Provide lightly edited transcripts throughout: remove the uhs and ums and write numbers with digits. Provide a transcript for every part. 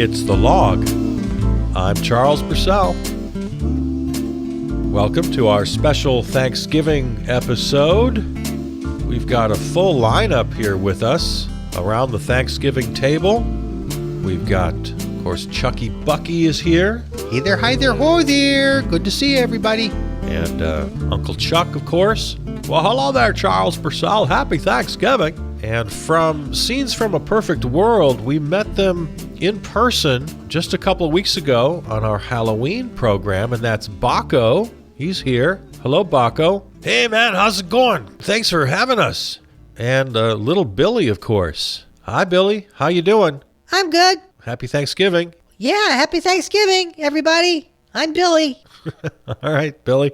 It's The Log. I'm Charles Purcell. Welcome to our special Thanksgiving episode. We've got a full lineup here with us around the Thanksgiving table. We've got, of course, Chucky Bucky is here. Hey there, hi there, ho there. Good to see everybody. And Uncle Chuck, of course. Well, hello there, Charles Purcell. Happy Thanksgiving. And from Scenes from a Perfect World, we met them in person just a couple of weeks ago on our Halloween program, and that's Baco. He's here. Hello, Baco. Hey, man, how's it going? Thanks for having us. And little Billy, of course. Hi, Billy. How you doing? I'm good. Happy Thanksgiving. Yeah, happy Thanksgiving, everybody. I'm Billy. All right, Billy.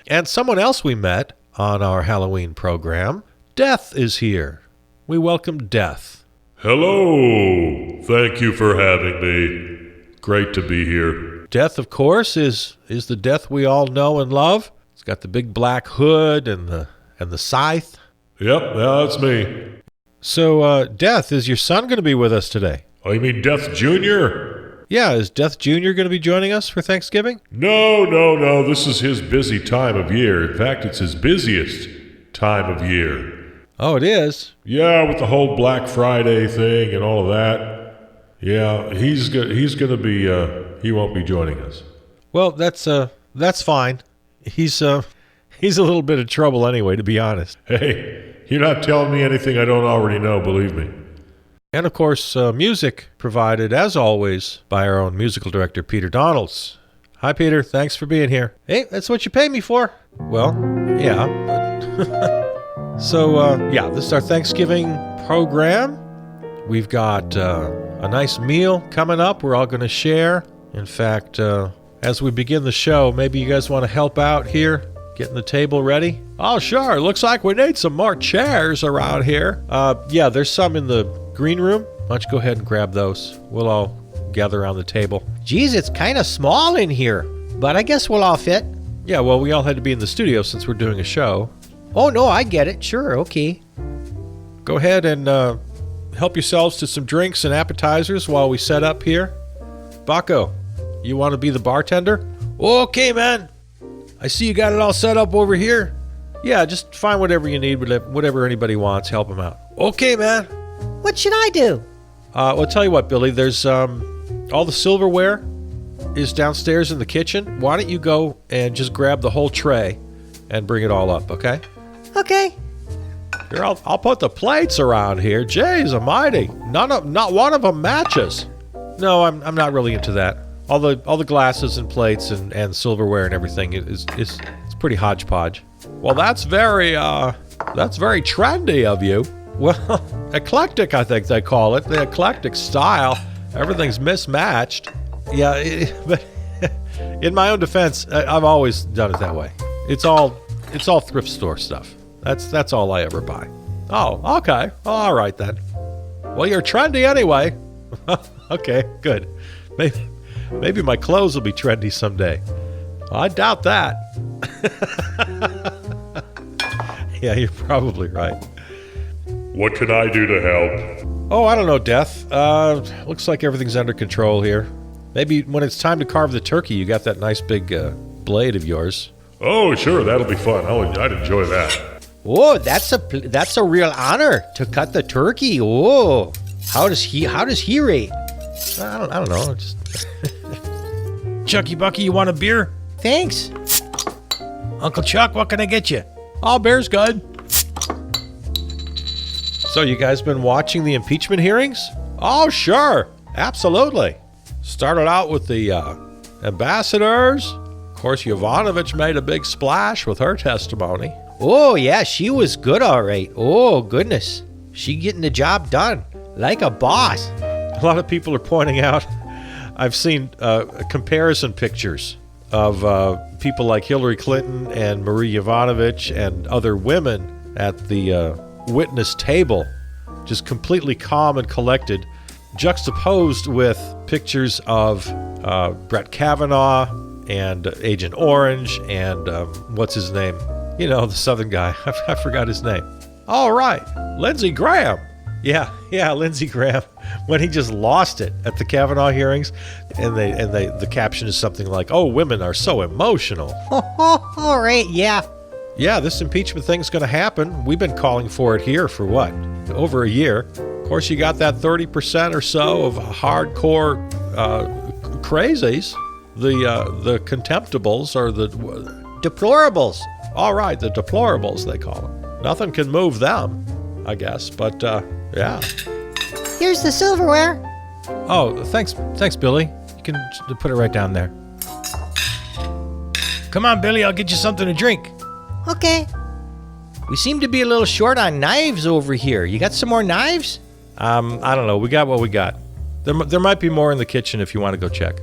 And someone else we met on our Halloween program, Death, is here. We welcome Death. Hello. Thank you for having me. Great to be here. Death, of course, is the Death we all know and love. It's got the big black hood and the scythe. Yep, that's me. So, Death, is your son going to be with us today? Oh, you mean Death Jr.? Yeah, is Death Jr. going to be joining us for Thanksgiving? No. This is his busy time of year. In fact, it's his busiest time of year. Oh, it is? Yeah, with the whole Black Friday thing and all of that. Yeah, he's going to be, he won't be joining us. Well, that's fine. He's a little bit of trouble anyway, to be honest. Hey, you're not telling me anything I don't already know, believe me. And, of course, music provided, as always, by our own musical director, Peter Donalds. Hi, Peter. Thanks for being here. Hey, that's what you pay me for. Well, yeah. So, this is our Thanksgiving program. We've got a nice meal coming up we're all going to share. In fact, as we begin the show, maybe you guys want to help out here, getting the table ready? Oh, sure. Looks like we need some more chairs around here. Yeah, there's some in the green room. Why don't you go ahead and grab those? We'll all gather around the table. Geez, it's kind of small in here, but I guess we'll all fit. Yeah, well, we all had to be in the studio since we're doing a show. Oh, no, I get it. Sure, okay. Go ahead and help yourselves to some drinks and appetizers while we set up here. Baco, you want to be the bartender? Okay, man. I see you got it all set up over here. Yeah, just find whatever you need, whatever anybody wants. Help them out. Okay, man. What should I do? Well, tell you what, Billy. There's all the silverware is downstairs in the kitchen. Why don't you go and just grab the whole tray and bring it all up, okay? Okay. Here, I'll put the plates around here. Jeez almighty. Not one of them matches. No, I'm not really into that. All the glasses and plates and silverware and everything is pretty hodgepodge. Well, that's very trendy of you. Well, eclectic, I think they call it. The eclectic style. Everything's mismatched. Yeah, but in my own defense, I've always done it that way. It's all thrift store stuff. That's all I ever buy. Oh, okay. All right then. Well, you're trendy anyway. Okay, good. Maybe my clothes will be trendy someday. I doubt that. Yeah, you're probably right. What can I do to help? Oh, I don't know, Death. Looks like everything's under control here. Maybe when it's time to carve the turkey, you got that nice big blade of yours. Oh, sure, that'll be fun. I'd enjoy that. Oh, that's a real honor to cut the turkey. Oh, how does he rate? I don't know. Just Chucky Bucky, you want a beer? Thanks. Uncle Chuck, what can I get you? Oh, beer's good. So you guys been watching the impeachment hearings? Oh, sure. Absolutely. Started out with the ambassadors. Of course, Yovanovitch made a big splash with her testimony. Oh, yeah, she was good, all right. Oh, goodness. She getting the job done like a boss. A lot of people are pointing out, I've seen comparison pictures of people like Hillary Clinton and Marie Yovanovitch and other women at the witness table, just completely calm and collected, juxtaposed with pictures of Brett Kavanaugh and Agent Orange and what's his name? You know, the Southern guy. I forgot his name. All right, Lindsey Graham. Yeah, Lindsey Graham. When he just lost it at the Kavanaugh hearings, and the caption is something like, "Oh, women are so emotional." All right, yeah. Yeah, this impeachment thing's going to happen. We've been calling for it here for what? Over a year. Of course, you got that 30% or so of hardcore crazies, the contemptibles or the Deplorables. all right, the deplorables they call them. Nothing can move them, I guess. But yeah. Here's the silverware. Oh, thanks, Billy. You can put it right down there. Come on, Billy. I'll get you something to drink. Okay. We seem to be a little short on knives over here. You got some more knives? I don't know. We got what we got. There might be more in the kitchen if you want to go check.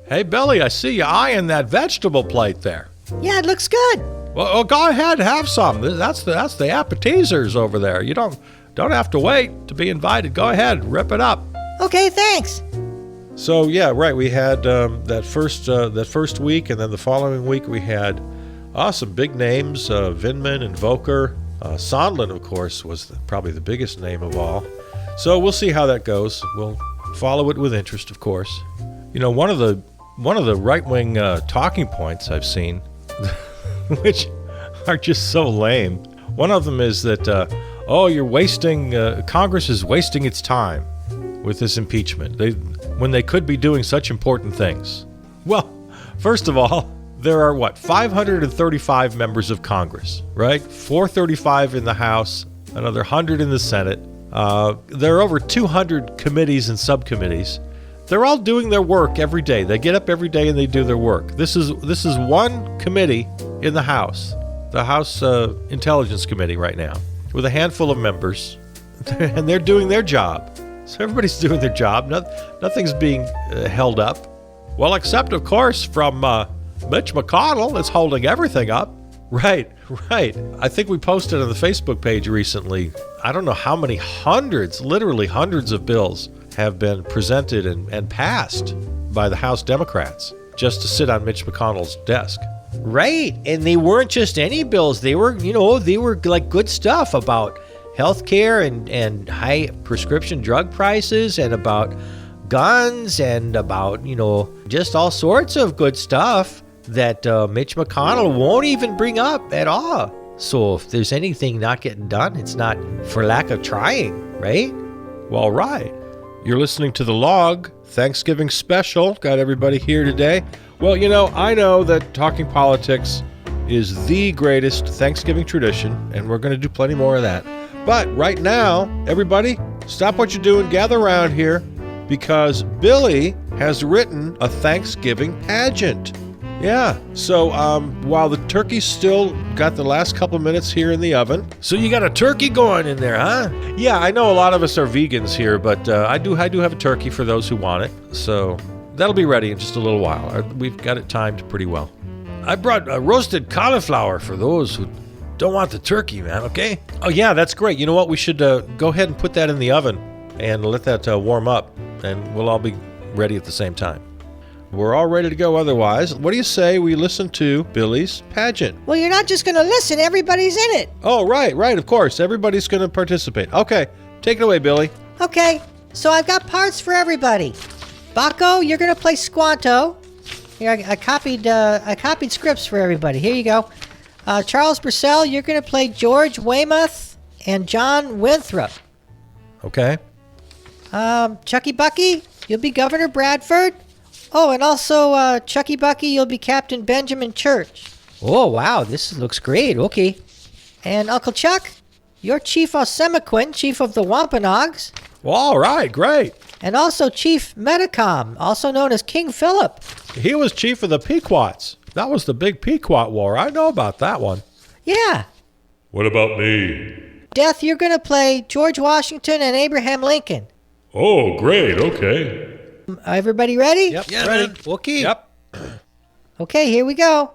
Hey, Billy, I see you eyeing that vegetable plate there. Yeah, it looks good. Well, go ahead, have some. That's the appetizers over there. You don't have to wait to be invited. Go ahead, rip it up. Okay, thanks. So yeah, right. We had that first week, and then the following week we had some big names: Vindman and Volker. Sondland, of course, was probably the biggest name of all. So we'll see how that goes. We'll follow it with interest, of course. You know, one of the right-wing talking points I've seen, which are just so lame. One of them is that, you're wasting. Congress is wasting its time with this impeachment. When they could be doing such important things. Well, first of all, there are 535 members of Congress, right? 435 in the House, another 100 in the Senate. There are over 200 committees and subcommittees. They're all doing their work every day. They get up every day and they do their work. This is one committee in the House, the House Intelligence Committee right now, with a handful of members, and they're doing their job. So everybody's doing their job. Nothing's being held up. Well, except, of course, from Mitch McConnell is holding everything up. Right. I think we posted on the Facebook page recently, I don't know how many literally hundreds of bills have been presented and passed by the House Democrats just to sit on Mitch McConnell's desk. Right, and they weren't just any bills. They were like good stuff about healthcare and high prescription drug prices and about guns and about, just all sorts of good stuff that Mitch McConnell won't even bring up at all. So if there's anything not getting done, it's not for lack of trying, right? Well, right. You're listening to The Log, Thanksgiving special. Got everybody here today. Well, I know that talking politics is the greatest Thanksgiving tradition, and we're going to do plenty more of that. But right now, everybody, stop what you're doing, gather around here, because Billy has written a Thanksgiving pageant. Yeah, so while the turkey's still got the last couple minutes here in the oven. So you got a turkey going in there, huh? Yeah, I know a lot of us are vegans here, but I do have a turkey for those who want it. So that'll be ready in just a little while. We've got it timed pretty well. I brought a roasted cauliflower for those who don't want the turkey, man, okay? Oh, yeah, that's great. You know what? We should go ahead and put that in the oven and let that warm up, and we'll all be ready at the same time. We're all ready to go otherwise. What do you say we listen to Billy's pageant? Well, you're not just going to listen. Everybody's in it. Oh, right. Of course. Everybody's going to participate. Okay. Take it away, Billy. Okay. So I've got parts for everybody. Baco, you're going to play Squanto. Here, I copied scripts for everybody. Here you go. Charles Purcell, you're going to play George Weymouth and John Winthrop. Okay. Chucky Bucky, you'll be Governor Bradford. Oh, and also, Chucky Bucky, you'll be Captain Benjamin Church. Oh, wow, this looks great. Okay. And Uncle Chuck, you're Chief Osemequin, Chief of the Wampanoags. Well, all right, great. And also Chief Metacom, also known as King Philip. He was chief of the Pequots. That was the big Pequot War. I know about that one. Yeah. What about me? Death, you're going to play George Washington and Abraham Lincoln. Oh, great, okay. Everybody ready? Yep, Yeah, ready. man. Okay. Yep. Okay, here we go.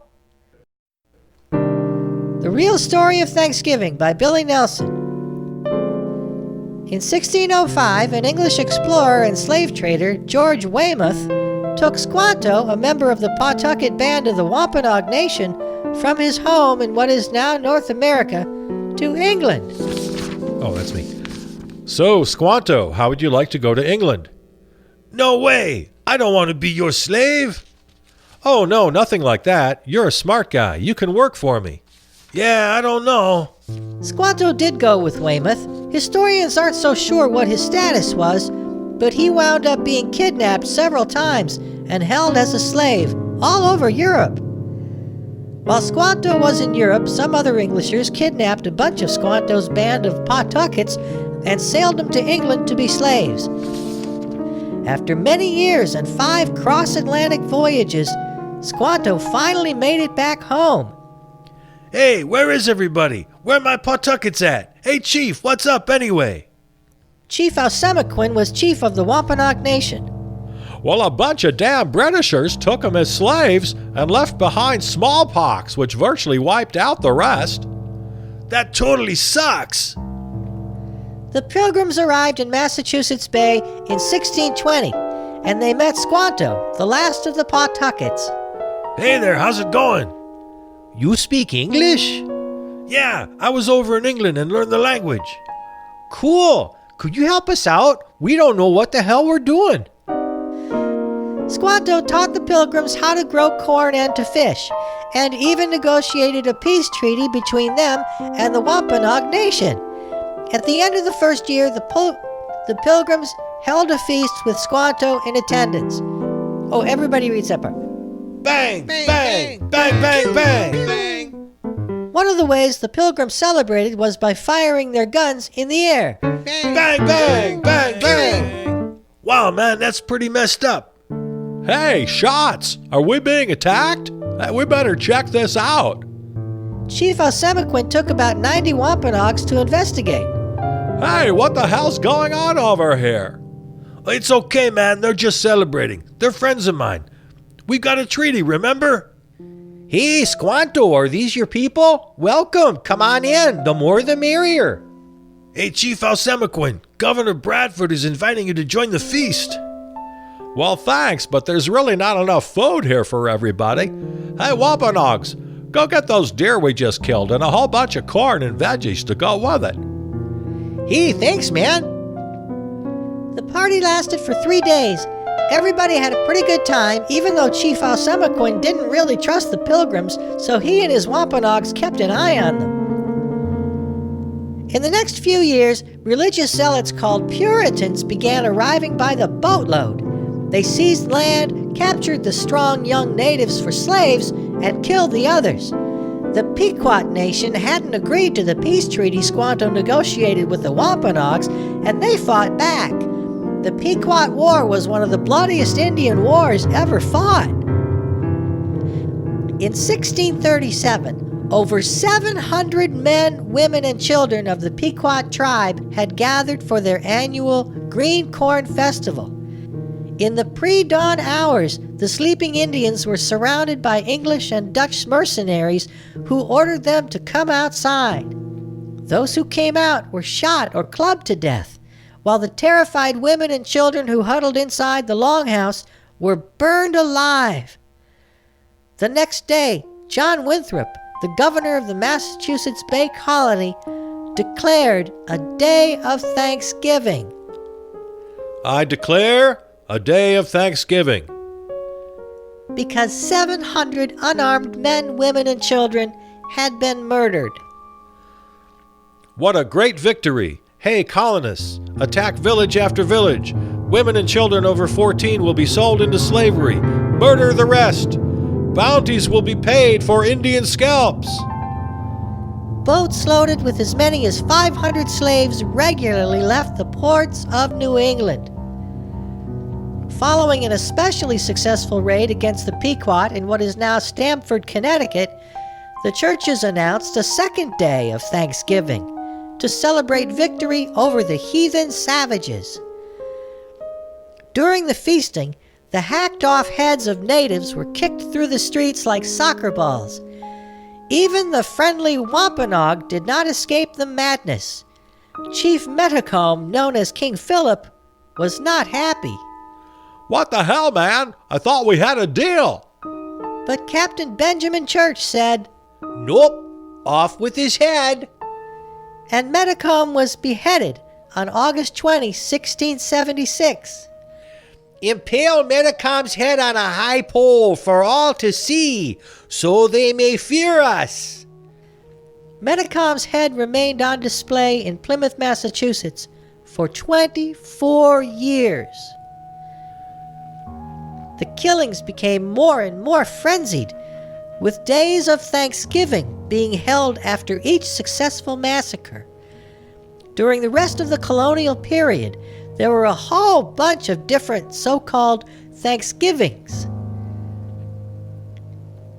The Real Story of Thanksgiving by Billy Nelson. In 1605, an English explorer and slave trader, George Weymouth, took Squanto, a member of the Pawtucket band of the Wampanoag Nation, from his home in what is now North America to England. Oh, that's me. So, Squanto, how would you like to go to England? No way! I don't want to be your slave! Oh, no, nothing like that. You're a smart guy. You can work for me. Yeah, I don't know. Squanto did go with Weymouth. Historians aren't so sure what his status was, but he wound up being kidnapped several times and held as a slave all over Europe. While Squanto was in Europe, some other Englishers kidnapped a bunch of Squanto's band of Pawtuckets and sailed them to England to be slaves. After many years and 5 cross-Atlantic voyages, Squanto finally made it back home. Hey, where is everybody? Where my Pawtuckets at? Hey, Chief, what's up anyway? Chief Alsemaquin was chief of the Wampanoag Nation. Well, a bunch of damn Britishers took them as slaves and left behind smallpox, which virtually wiped out the rest. That totally sucks. The Pilgrims arrived in Massachusetts Bay in 1620, and they met Squanto, the last of the Pawtuckets. Hey there, how's it going? You speak English? Yeah, I was over in England and learned the language. Cool. Could you help us out? We don't know what the hell we're doing. Squanto taught the Pilgrims how to grow corn and to fish, and even negotiated a peace treaty between them and the Wampanoag Nation. At the end of the first year, the Pilgrims held a feast with Squanto in attendance. Oh, everybody reads that part. Bang, bang, bang, bang, bang, bang, bang. One of the ways the Pilgrims celebrated was by firing their guns in the air. Bang, bang, bang, bang. Wow, man, that's pretty messed up. Hey, shots! Are we being attacked? We better check this out. Chief Alsemaquin took about 90 Wampanoags to investigate. Hey, what the hell's going on over here? It's okay, man. They're just celebrating. They're friends of mine. We got a treaty, remember? Hey, Squanto, are these your people? Welcome. Come on in. The more the merrier. Hey, Chief Alsemaquin, Governor Bradford is inviting you to join the feast. Well, thanks, but there's really not enough food here for everybody. Hey, Wampanoags, go get those deer we just killed and a whole bunch of corn and veggies to go with it. Hey, thanks, man. The party lasted for 3 days. Everybody had a pretty good time, even though Chief Alsemaquin didn't really trust the Pilgrims, so he and his Wampanoags kept an eye on them. In the next few years, religious zealots called Puritans began arriving by the boatload. They seized land, captured the strong young natives for slaves, and killed the others. The Pequot Nation hadn't agreed to the peace treaty Squanto negotiated with the Wampanoags, and they fought back. The Pequot War was one of the bloodiest Indian wars ever fought. In 1637, over 700 men, women, and children of the Pequot tribe had gathered for their annual Green Corn Festival. In the pre-dawn hours, the sleeping Indians were surrounded by English and Dutch mercenaries who ordered them to come outside. Those who came out were shot or clubbed to death, while the terrified women and children who huddled inside the longhouse were burned alive. The next day, John Winthrop, the governor of the Massachusetts Bay Colony, declared a day of Thanksgiving. I declare a day of Thanksgiving. Because 700 unarmed men, women, and children had been murdered. What a great victory! Hey, colonists, attack village after village. Women and children over 14 will be sold into slavery. Murder the rest. Bounties will be paid for Indian scalps. Boats loaded with as many as 500 slaves regularly left the ports of New England. Following an especially successful raid against the Pequot in what is now Stamford, Connecticut, the churches announced a second day of Thanksgiving to celebrate victory over the heathen savages. During the feasting, the hacked-off heads of natives were kicked through the streets like soccer balls. Even the friendly Wampanoag did not escape the madness. Chief Metacomb, known as King Philip, was not happy. What the hell, man? I thought we had a deal. But Captain Benjamin Church said, Nope, off with his head. and Metacom was beheaded on August 20, 1676. Impale Metacom's head on a high pole for all to see, so they may fear us. Metacom's head remained on display in Plymouth, Massachusetts for 24 years. The killings became more and more frenzied, with days of Thanksgiving being held after each successful massacre. During the rest of the colonial period, there were a whole bunch of different so-called Thanksgivings.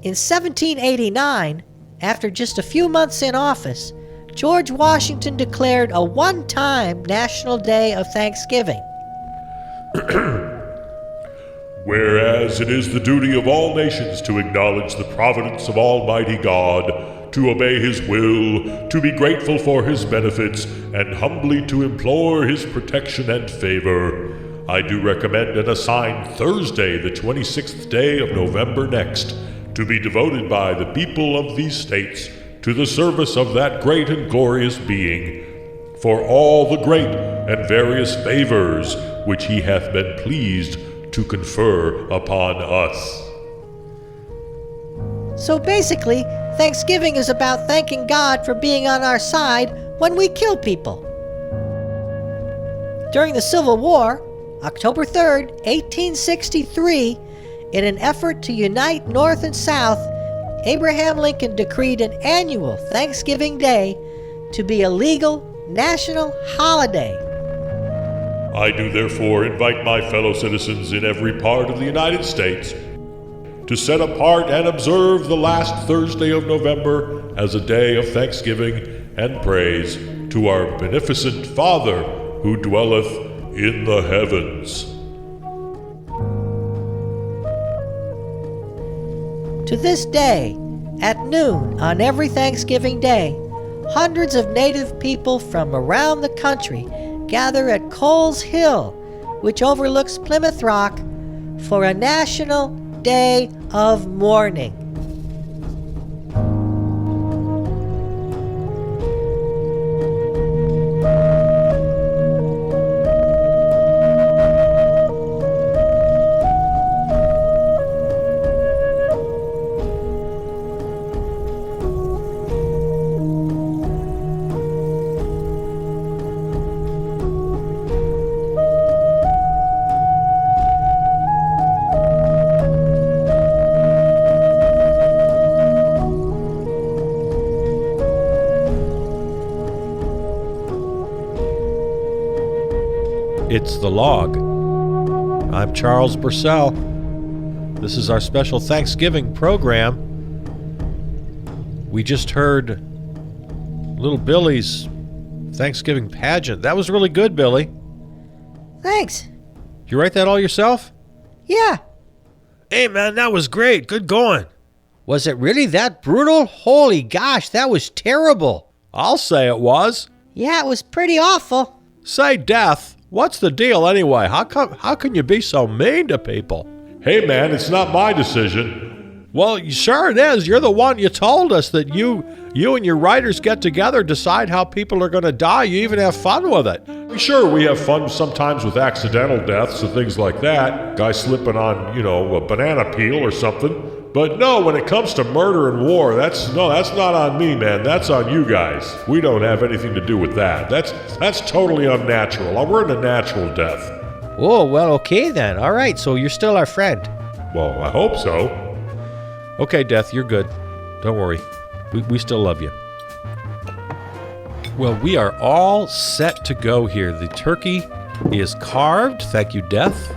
In 1789, after just a few months in office, George Washington declared a one-time National Day of Thanksgiving. Whereas it is the duty of all nations to acknowledge the providence of Almighty God, to obey His will, to be grateful for His benefits, and humbly to implore His protection and favor, I do recommend and assign Thursday, the 26th day of November next, to be devoted by the people of these states to the service of that great and glorious being, for all the great and various favors which He hath been pleased to confer upon us. So basically, Thanksgiving is about thanking God for being on our side when we kill people. During the Civil War, October 3rd, 1863, in an effort to unite North and South, Abraham Lincoln decreed an annual Thanksgiving Day to be a legal national holiday. I do therefore invite my fellow citizens in every part of the United States to set apart and observe the last Thursday of November as a day of thanksgiving and praise to our beneficent Father who dwelleth in the heavens. To this day, at noon on every Thanksgiving Day, hundreds of native people from around the country gather at Coles Hill, which overlooks Plymouth Rock, for a National Day of Mourning. It's The Log. I'm Charles Purcell. This is our special Thanksgiving program. We just heard little Billy's Thanksgiving pageant. That was really good, Billy. Thanks. You write that all yourself? Yeah. Hey, man, that was great. Good going. Was it really that brutal? Holy gosh, that was terrible. I'll say it was. Yeah, it was pretty awful. Say, Death, what's the deal anyway? How can you be so mean to people? Hey man, it's not my decision. Well, sure it is. You're the one. You told us that you and your writers get together, decide how people are going to die. You even have fun with it. Sure, we have fun sometimes with accidental deaths and things like that. Guy slipping on, a banana peel or something. But no, when it comes to murder and war, that's not on me, man. That's on you guys. We don't have anything to do with that. That's totally unnatural. We're in a natural death. Oh, well, okay then. All right, so you're still our friend. Well, I hope so. Okay, Death, you're good. Don't worry. We still love you. Well, we are all set to go here. The turkey is carved. Thank you, Death.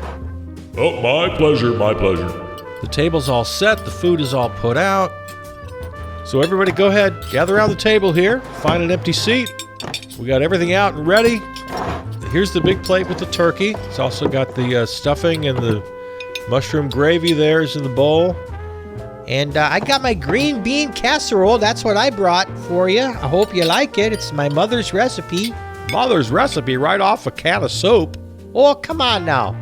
Oh, my pleasure, my pleasure. The table's all set. The food is all put out. So everybody go ahead, gather around the table here. Find an empty seat. We got everything out and ready. Here's the big plate with the turkey. It's also got the stuffing and the mushroom gravy there is in the bowl. And I got my green bean casserole. That's what I brought for you. I hope you like it. It's my mother's recipe. Mother's recipe right off a can of soup. Oh, come on now.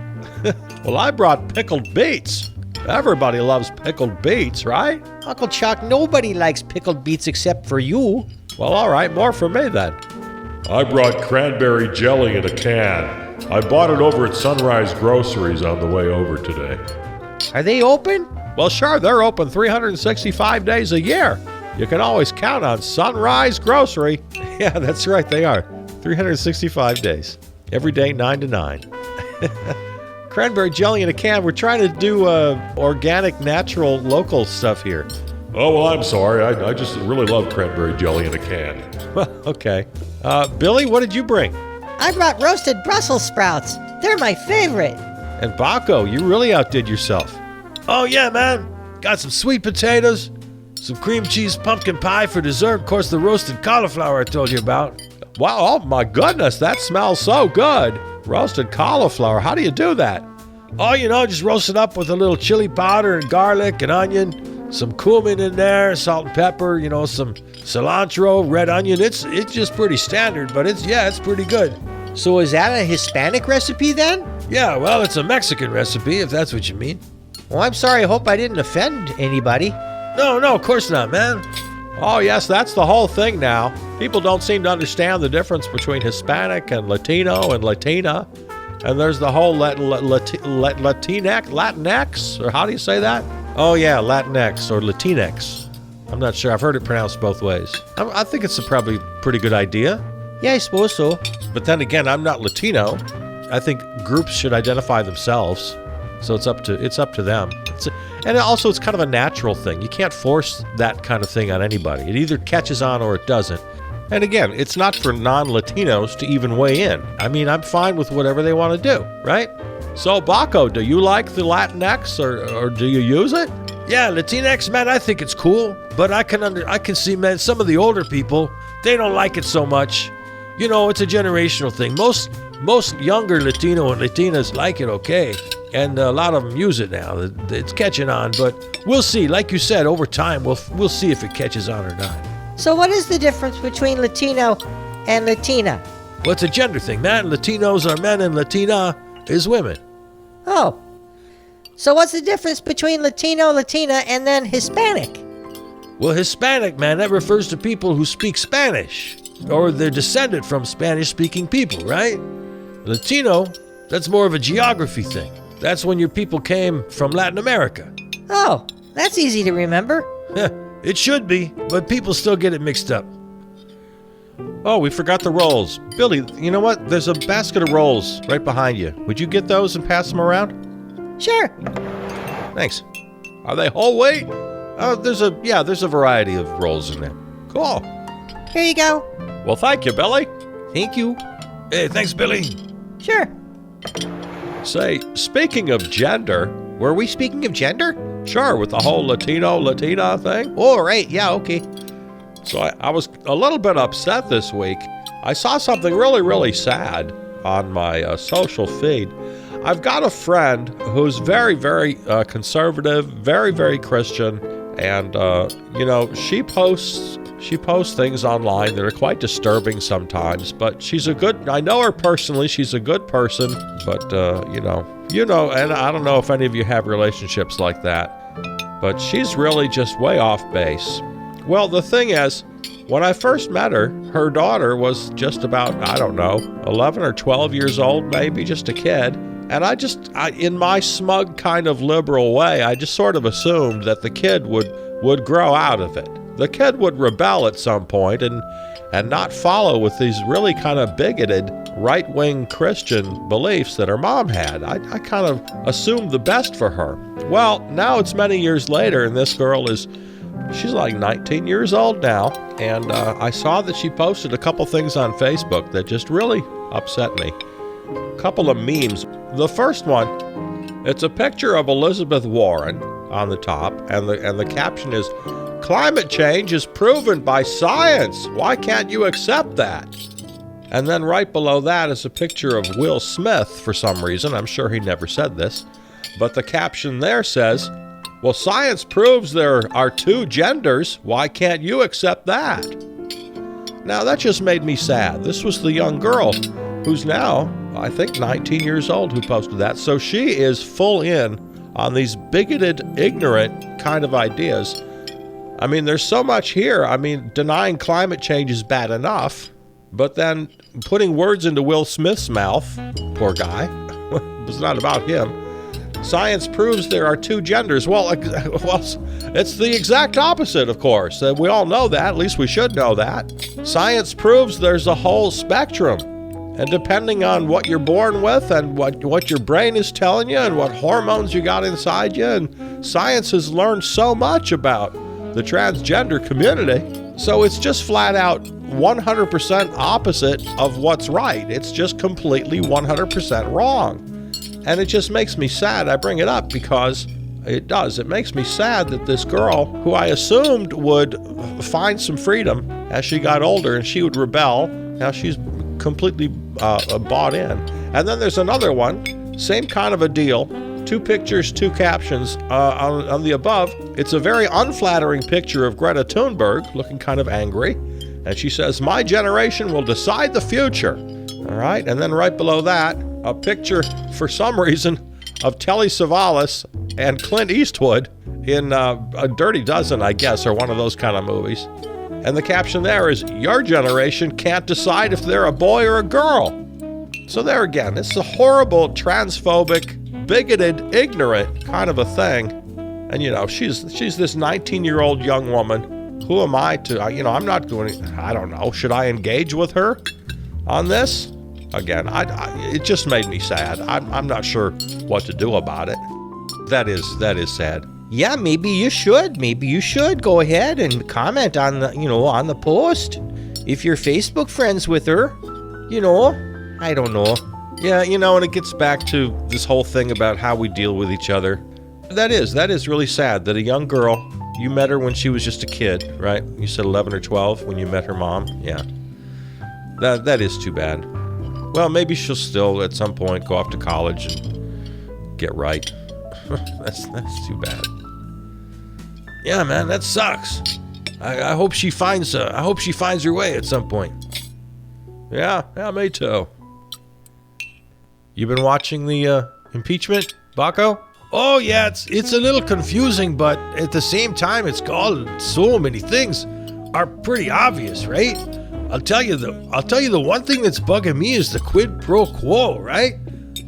Well, I brought pickled beets. Everybody loves pickled beets, right? Uncle Chuck, nobody likes pickled beets except for you. Well, all right, more for me then. I brought cranberry jelly in a can. I bought it over at Sunrise Groceries on the way over today. Are they open? Well, sure, they're open 365 days a year. You can always count on Sunrise Grocery. Yeah, that's right, they are. 365 days. Every day, 9 to 9. Cranberry jelly in a can. We're trying to do organic, natural, local stuff here. Oh, well, I'm sorry. I just really love cranberry jelly in a can. Well, okay. Billy, what did you bring? I brought roasted Brussels sprouts. They're my favorite. And Baco, you really outdid yourself. Oh, yeah, man. Got some sweet potatoes, some cream cheese pumpkin pie for dessert. Of course, the roasted cauliflower I told you about. Wow, oh my goodness, that smells so good. Roasted cauliflower, how do you do that? Oh, you know, just roast it up with a little chili powder and garlic and onion, some cumin in there, salt and pepper, you know, some cilantro, red onion. It's just pretty standard, but it's pretty good. So is that a Hispanic recipe then? Yeah, well, it's a Mexican recipe, if that's what you mean. Well, I'm sorry. I hope I didn't offend anybody. No, of course not, man. Oh yes, that's the whole thing now. People don't seem to understand the difference between Hispanic and Latino and Latina. And there's the whole Latinx, or how do you say that? Oh yeah, Latinx or Latinx. I'm not sure. I've heard it pronounced both ways. I think it's probably a pretty good idea. Yeah, I suppose so. But then again, I'm not Latino. I think groups should identify themselves. So it's up to them. And also, it's kind of a natural thing. You can't force that kind of thing on anybody. It either catches on or it doesn't. And again, it's not for non-Latinos to even weigh in. I mean, I'm fine with whatever they want to do, right? So, Baco, do you like the Latinx or do you use it? Yeah, Latinx, man, I think it's cool. But I can see, man, some of the older people, they don't like it so much. You know, it's a generational thing. Most younger Latino and Latinas like it okay. And a lot of them use it now. It's catching on, but we'll see. Like you said, over time, we'll see if it catches on or not. So what is the difference between Latino and Latina? Well, it's a gender thing, man. Latinos are men and Latina is women. Oh. So what's the difference between Latino, Latina, and then Hispanic? Well, Hispanic, man, that refers to people who speak Spanish, or they're descended from Spanish-speaking people, right? Latino, that's more of a geography thing. That's when your people came from Latin America. Oh, that's easy to remember. It should be, but people still get it mixed up. Oh, we forgot the rolls. Billy, you know what? There's a basket of rolls right behind you. Would you get those and pass them around? Sure. Thanks. Are they whole wheat? Oh, there's a variety of rolls in there. Cool. Here you go. Well, thank you, Billy. Thank you. Hey, thanks, Billy. Sure. Say, speaking of gender, Were we speaking of gender? sure, with the whole Latino-Latina thing. Oh, right. Yeah, okay. So I was a little bit upset this week. I saw something really, really sad on my social feed. I've got a friend who's very, very conservative, very, very Christian, and she posts things online that are quite disturbing sometimes. But I know her personally. She's a good person, but and I don't know if any of you have relationships like that, but she's really just way off base. Well, the thing is, when I first met her, her daughter was just about, 11 or 12 years old, maybe, just a kid. And I in my smug kind of liberal way, I just sort of assumed that the kid would grow out of it. The kid would rebel at some point and not follow with these really kind of bigoted right-wing Christian beliefs that her mom had. I kind of assumed the best for her. Well, now it's many years later, and this girl she's like 19 years old now, and I saw that she posted a couple things on Facebook that just really upset me. A couple of memes. The first one, it's a picture of Elizabeth Warren on the top, and the caption is, "Climate change is proven by science. Why can't you accept that?" And then right below that is a picture of Will Smith for some reason. I'm sure he never said this, but the caption there says, "Well, science proves there are two genders. Why can't you accept that?" Now, that just made me sad. This was the young girl who's now I think 19 years old, who posted that. So she is full in on these bigoted, ignorant kind of ideas. I mean, there's so much here. I mean, denying climate change is bad enough, but then putting words into Will Smith's mouth, poor guy, it was not about him. Science proves there are two genders. Well, it's the exact opposite, of course. We all know that. At least we should know that. Science proves there's a whole spectrum. And depending on what you're born with and what your brain is telling you and what hormones you got inside you, and science has learned so much about the transgender community. So it's just flat out 100% opposite of what's right. It's just completely 100% wrong. And it just makes me sad. I bring it up because it does. It makes me sad that this girl, who I assumed would find some freedom as she got older and she would rebel, now she's completely bought in. And then there's another one, same kind of a deal. 2 pictures, 2 captions. On the above, it's a very unflattering picture of Greta Thunberg looking kind of angry. And she says, "My generation will decide the future." All right. And then right below that, a picture, for some reason, of Telly Savalas and Clint Eastwood in A Dirty Dozen, I guess, or one of those kind of movies. And the caption there is, "Your generation can't decide if they're a boy or a girl." So there again, it's a horrible, transphobic, bigoted, ignorant kind of a thing. And, you know, she's this 19-year-old young woman. Who am I to, I'm not going, I don't know, should I engage with her on this? Again, it just made me sad. I'm not sure what to do about it. That is sad. Yeah, maybe you should. Maybe you should go ahead and comment on on the post. If you're Facebook friends with her, I don't know. Yeah, and it gets back to this whole thing about how we deal with each other. That is really sad that a young girl, you met her when she was just a kid, right? You said 11 or 12 when you met her mom. Yeah. That is too bad. Well, maybe she'll still at some point go off to college and get right. That's too bad. Yeah, man, that sucks. I hope she finds her way at some point. Yeah, me too. You been watching the impeachment, Baco? Oh yeah, it's a little confusing, but at the same time, it's called so many things are pretty obvious, right? I'll tell you the one thing that's bugging me is the quid pro quo, right?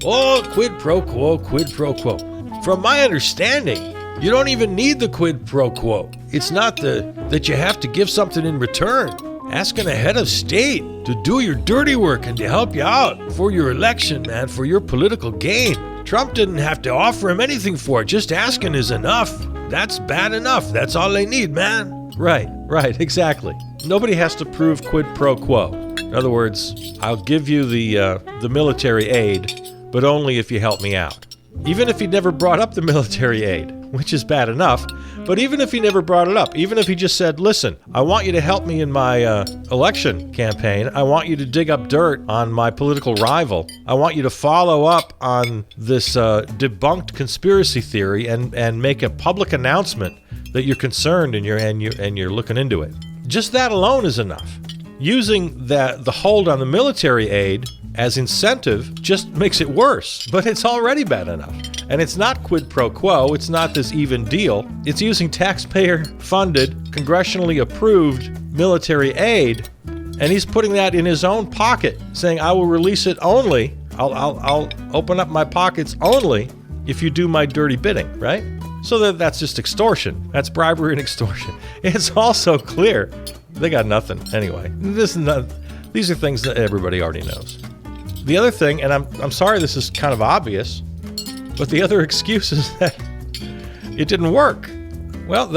Oh, quid pro quo, quid pro quo. From my understanding, you don't even need the quid pro quo. It's not that you have to give something in return. Asking a head of state to do your dirty work and to help you out for your election, man, for your political gain. Trump didn't have to offer him anything for it. Just asking is enough. That's bad enough. That's all they need, man. Right, exactly. Nobody has to prove quid pro quo. In other words, I'll give you the military aid, but only if you help me out. Even if he never brought up the military aid, which is bad enough, but even if he never brought it up, even if he just said, "Listen, I want you to help me in my election campaign. I want you to dig up dirt on my political rival. I want you to follow up on this debunked conspiracy theory and make a public announcement that you're concerned and you're looking into it." Just that alone is enough. Using the hold on the military aid as incentive just makes it worse, but it's already bad enough. And it's not quid pro quo, it's not this even deal. It's using taxpayer-funded, congressionally approved military aid, and he's putting that in his own pocket, saying, "I will release it only, I'll open up my pockets only if you do my dirty bidding," right? So that's just extortion. That's bribery and extortion. It's also clear they got nothing anyway. These are things that everybody already knows. The other thing, and I'm sorry this is kind of obvious, but the other excuse is that it didn't work. Well,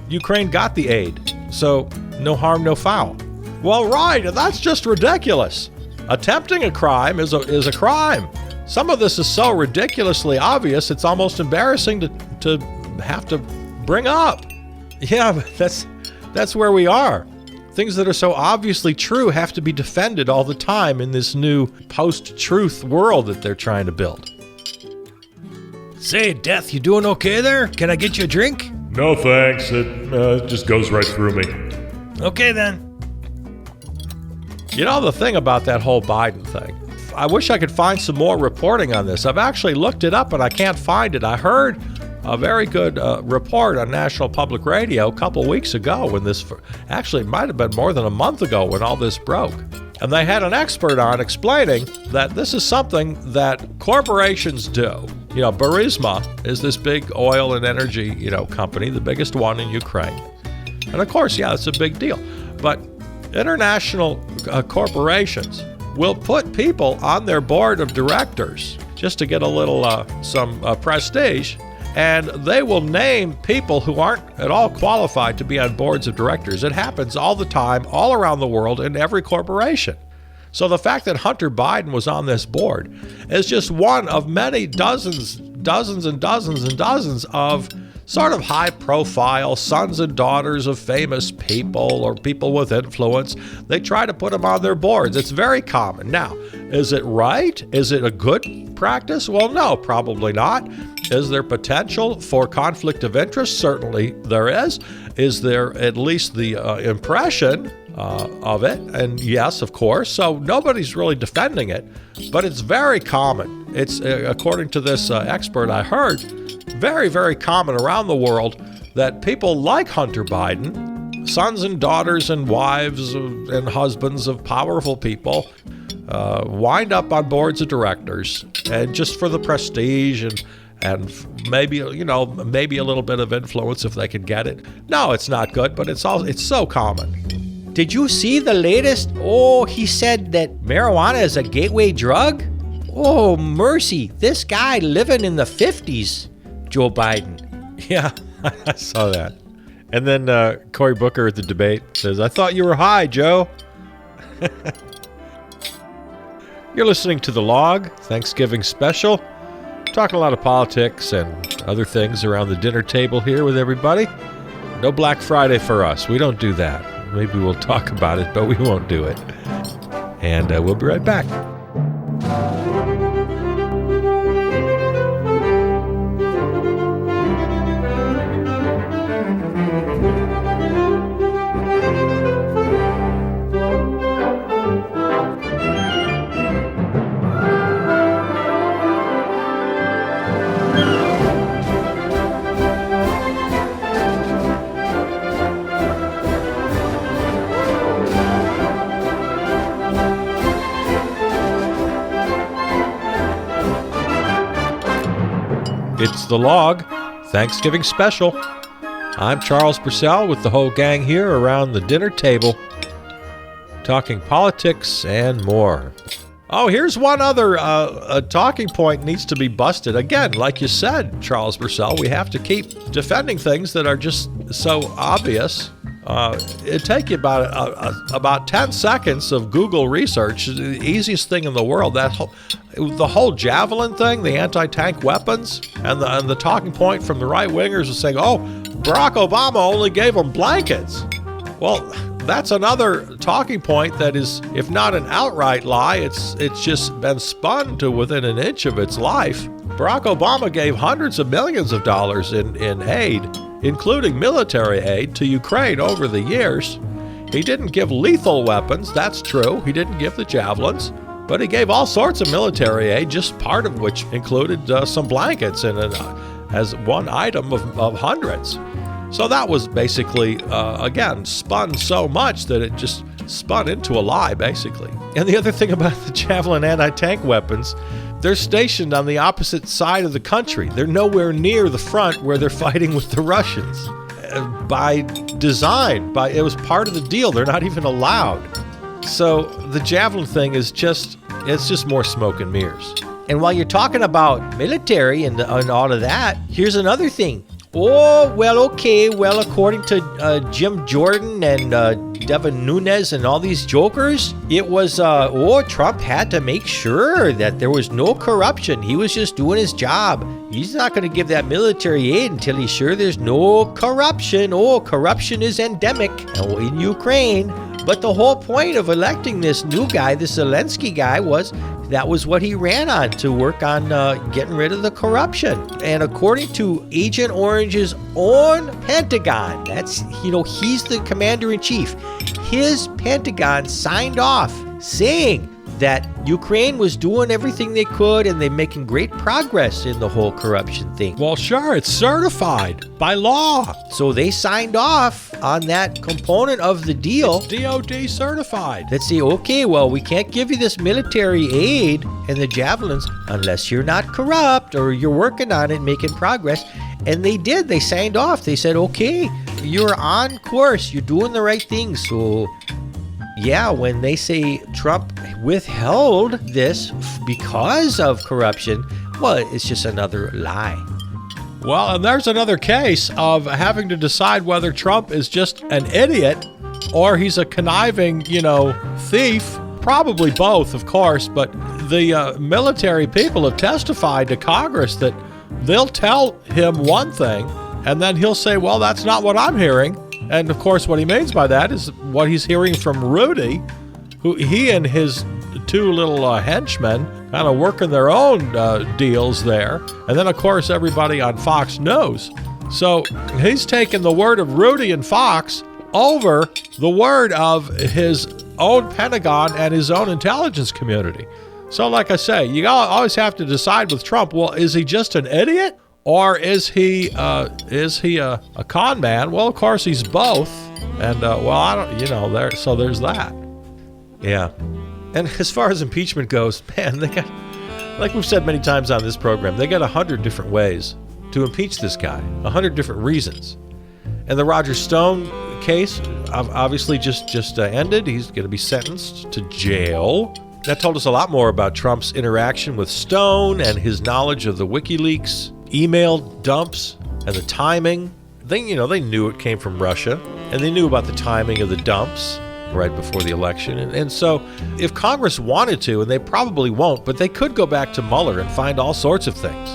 Ukraine got the aid, so no harm, no foul. Well, right, and that's just ridiculous. Attempting a crime is a crime. Some of this is so ridiculously obvious, it's almost embarrassing to have to bring up. Yeah, but that's where we are. Things that are so obviously true have to be defended all the time in this new post-truth world that they're trying to build. Say, Death, you doing okay there? Can I get you a drink? No thanks, it just goes right through me. Okay then. You know the thing about that whole Biden thing, I wish I could find some more reporting on this. I've actually looked it up and I can't find it. I heard a very good report on National Public Radio a couple weeks ago when this, actually it might have been more than a month ago when all this broke. And they had an expert on explaining that this is something that corporations do. You know, Burisma is this big oil and energy, company, the biggest one in Ukraine. And of course, yeah, it's a big deal. But international corporations will put people on their board of directors just to get a little, some prestige. And they will name people who aren't at all qualified to be on boards of directors. It happens all the time, all around the world, in every corporation. So the fact that Hunter Biden was on this board is just one of many dozens and dozens of sort of high-profile sons and daughters of famous people or people with influence. They try to put them on their boards. It's very common. Now, is it right? Is it a good practice? Well, no, probably not. Is there potential for conflict of interest? Certainly there is. Is there at least the impression of it? And yes, of course. So nobody's really defending it, but it's very common. It's, according to this expert I heard, very, very common around the world that people like Hunter Biden, sons and daughters and wives and husbands of powerful people, wind up on boards of directors, and just for the prestige and maybe, maybe a little bit of influence if they can get it. No, it's not good, but it's so common. Did you see the latest? Oh, he said that marijuana is a gateway drug? Oh, mercy. This guy living in the 50s, Joe Biden. Yeah, I saw that. And then Cory Booker at the debate says, "I thought you were high, Joe." You're listening to The Log, Thanksgiving special. Talking a lot of politics and other things around the dinner table here with everybody. No Black Friday for us. We don't do that. Maybe we'll talk about it, but we won't do it. And we'll be right back. It's The Log, Thanksgiving special. I'm Charles Purcell with the whole gang here around the dinner table, talking politics and more. Oh, here's one other talking point needs to be busted. Again, like you said, Charles Purcell, we have to keep defending things that are just so obvious. It'd take you about 10 seconds of Google research, the easiest thing in the world. The whole Javelin thing, the anti-tank weapons, and the talking point from the right-wingers was saying, oh, Barack Obama only gave them blankets. Well, that's another talking point that is, if not an outright lie, it's just been spun to within an inch of its life. Barack Obama gave hundreds of millions of dollars in aid, including military aid, to Ukraine over the years. He didn't give lethal weapons, that's true. He didn't give the Javelins, but he gave all sorts of military aid, just part of which included some blankets and as one item of hundreds. So that was basically, again, spun so much that it just spun into a lie, basically. And the other thing about the Javelin anti-tank weapons, they're stationed on the opposite side of the country. They're nowhere near the front where they're fighting with the Russians. By design, it was part of the deal. They're not even allowed. So the Javelin thing is it's just more smoke and mirrors. And while you're talking about military and all of that, here's another thing. Oh, well, okay. Well, according to Jim Jordan and Devin Nunes and all these jokers, it was, Trump had to make sure that there was no corruption. He was just doing his job. He's not going to give that military aid until he's sure there's no corruption. Oh, corruption is endemic in Ukraine. But the whole point of electing this new guy, the Zelensky guy, that was what he ran on, to work on getting rid of the corruption. And according to Agent Orange's own Pentagon, he's the commander-in-chief, his Pentagon signed off saying that Ukraine was doing everything they could and they're making great progress in the whole corruption thing. Well, sure, it's certified by law. So they signed off on that component of the deal. It's DOD certified. That say, okay, well, we can't give you this military aid and the Javelins unless you're not corrupt or you're working on it, making progress. And they did. They signed off. They said, okay, you're on course. You're doing the right thing. So, yeah, when they say Trump withheld this because of corruption, well, it's just another lie. Well, and there's another case of having to decide whether Trump is just an idiot or he's a conniving, thief. Probably both, of course, but the military people have testified to Congress that they'll tell him one thing, and then he'll say, well, that's not what I'm hearing. And, of course, what he means by that is what he's hearing from Rudy, who he and his two little henchmen kind of working their own deals there. And then, of course, everybody on Fox knows. So he's taken the word of Rudy and Fox over the word of his own Pentagon and his own intelligence community. So like I say, you always have to decide with Trump, well, is he just an idiot or is he a con man? Well, of course, he's both. And, there's that. Yeah. And as far as impeachment goes, man, they got, like we've said many times on this program, they got 100 different ways to impeach this guy, 100 different reasons. And the Roger Stone case obviously just ended. He's going to be sentenced to jail. That told us a lot more about Trump's interaction with Stone and his knowledge of the WikiLeaks email dumps and the timing. They knew it came from Russia, and they knew about the timing of the dumps right before the election. And so if Congress wanted to, and they probably won't, but they could go back to Mueller and find all sorts of things.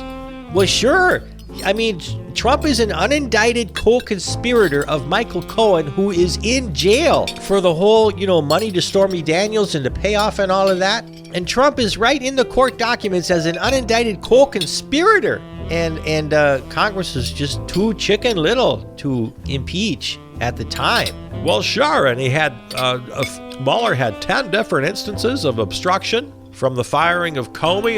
Well, sure. I mean, Trump is an unindicted co-conspirator of Michael Cohen, who is in jail for the whole, money to Stormy Daniels and the payoff and all of that. And Trump is right in the court documents as an unindicted co-conspirator. And Congress is just too chicken little to impeach at the time. Well, sure. And he had, Mueller had 10 different instances of obstruction. From the firing of Comey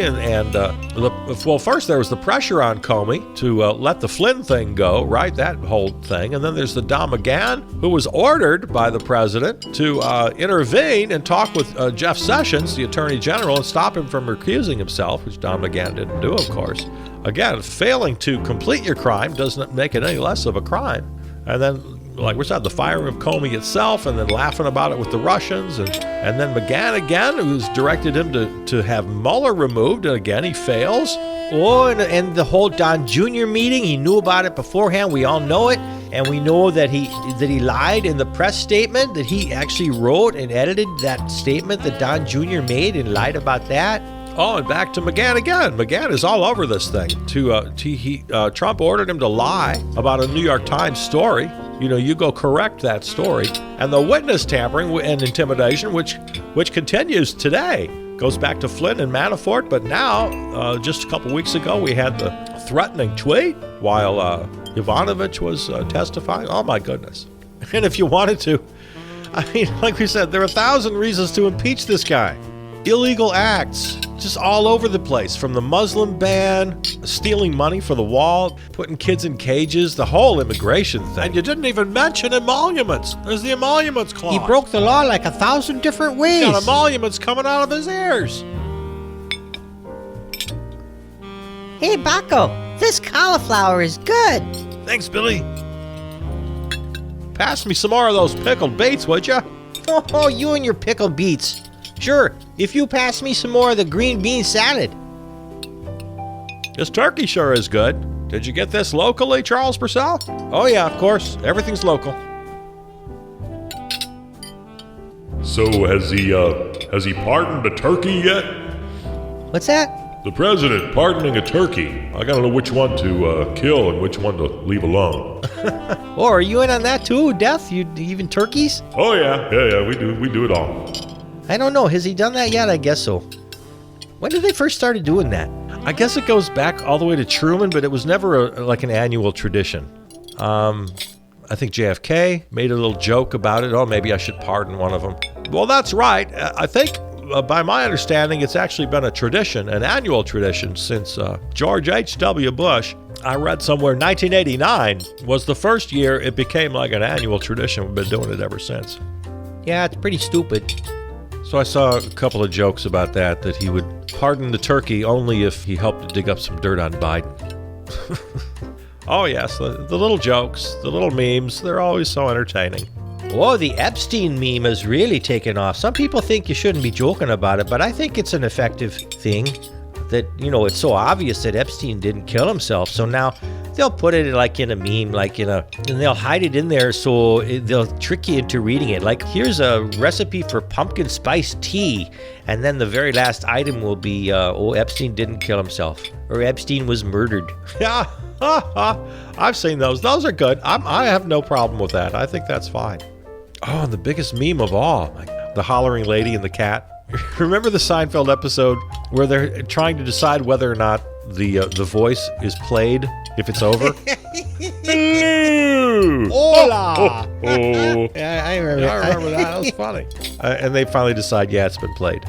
first there was the pressure on Comey to let the Flynn thing go, right? That whole thing. And then there's the Don McGahn, who was ordered by the president to intervene and talk with Jeff Sessions, the attorney general, and stop him from recusing himself, which Don McGahn didn't do, of course. Again, failing to complete your crime doesn't make it any less of a crime. And then, like we said, the firing of Comey itself, and then laughing about it with the Russians, and then McGahn again, who's directed him to have Mueller removed, and again he fails. Oh, and the whole Don Jr. meeting, he knew about it beforehand. We all know it, and we know that he lied in the press statement, that he actually wrote and edited that statement that Don Jr. made and lied about that. Oh, and back to McGahn again. McGahn is all over this thing. Trump ordered him to lie about a New York Times story. You go correct that story. And the witness tampering and intimidation, which continues today, goes back to Flynn and Manafort. But now, just a couple weeks ago, we had the threatening tweet while Yovanovitch was testifying. Oh, my goodness. And if you wanted to, like we said, there are 1,000 reasons to impeach this guy. Illegal acts, just all over the place, from the Muslim ban, stealing money for the wall, putting kids in cages, the whole immigration thing. And you didn't even mention emoluments. There's the emoluments clause. He broke the law like 1,000 different ways. He's got emoluments coming out of his ears. Hey, Baco, this cauliflower is good. Thanks, Billy. Pass me some more of those pickled beets, would you? Oh, you and your pickled beets. Sure, if you pass me some more of the green bean salad. This turkey sure is good. Did you get this locally, Charles Purcell? Oh yeah, of course. Everything's local. So has he pardoned a turkey yet? What's that? The president pardoning a turkey. I gotta know which one to kill and which one to leave alone. Oh, are you in on that too, Death? You even turkeys? Oh yeah, we do it all. I don't know. Has he done that yet? I guess so. When did they first started doing that? I guess it goes back all the way to Truman, but it was never like an annual tradition. I think JFK made a little joke about it. Oh, maybe I should pardon one of them. Well, that's right. I think by my understanding, it's actually been a tradition, an annual tradition since George H.W. Bush. I read somewhere 1989 was the first year it became like an annual tradition. We've been doing it ever since. Yeah, it's pretty stupid. So I saw a couple of jokes about that he would pardon the turkey only if he helped to dig up some dirt on Biden. Oh yes, the little jokes, the little memes, they're always so entertaining. Oh, the Epstein meme has really taken off. Some people think you shouldn't be joking about it, but I think it's an effective thing that, it's so obvious that Epstein didn't kill himself. So now they'll put it like in a meme, and they'll hide it in there so they'll trick you into reading it. Like, here's a recipe for pumpkin spice tea. And then the very last item will be, Epstein didn't kill himself. Or Epstein was murdered. Yeah, I've seen those. Those are good. I have no problem with that. I think that's fine. Oh, and the biggest meme of all, the hollering lady and the cat. Remember the Seinfeld episode where they're trying to decide whether or not the voice is played if it's over? Hola! Oh. Yeah, I remember I remember that. That was funny. And they finally decide, yeah, it's been played.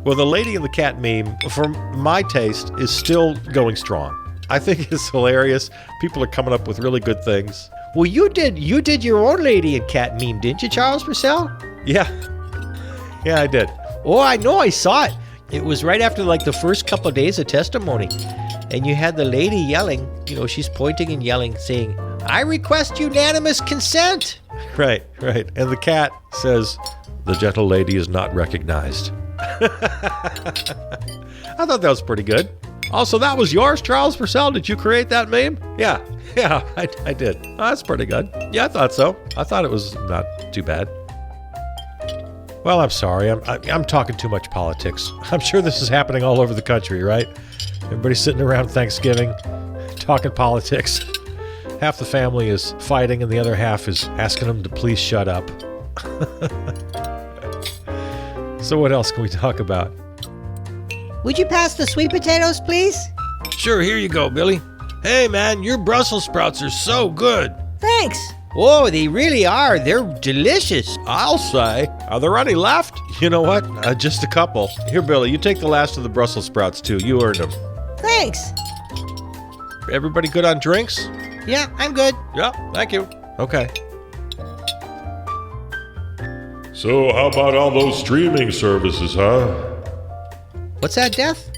Well, the lady and the cat meme, for my taste, is still going strong. I think it's hilarious. People are coming up with really good things. Well, you did your own lady and cat meme, didn't you, Charles Purcell? Yeah, I did. Oh, I know, I saw it. It was right after the first couple of days of testimony. And you had the lady yelling, she's pointing and yelling, saying, "I request unanimous consent." Right. And the cat says, "The gentle lady is not recognized." I thought that was pretty good. Also, that was yours, Charles Purcell. Did you create that meme? Yeah, I did. Oh, that's pretty good. Yeah, I thought so. I thought it was not too bad. Well, I'm sorry. I'm talking too much politics. I'm sure this is happening all over the country, right? Everybody's sitting around Thanksgiving, talking politics. Half the family is fighting, and the other half is asking them to please shut up. So what else can we talk about? Would you pass the sweet potatoes, please? Sure, here you go, Billy. Hey, man, your Brussels sprouts are so good. Thanks. Oh, they really are. They're delicious. I'll say. Are there any left? You know what? Just a couple. Here, Billy, you take the last of the Brussels sprouts, too. You earned them. Thanks. Everybody good on drinks? Yeah, I'm good. Yeah, thank you. Okay. So, how about all those streaming services, huh? What's that, Death?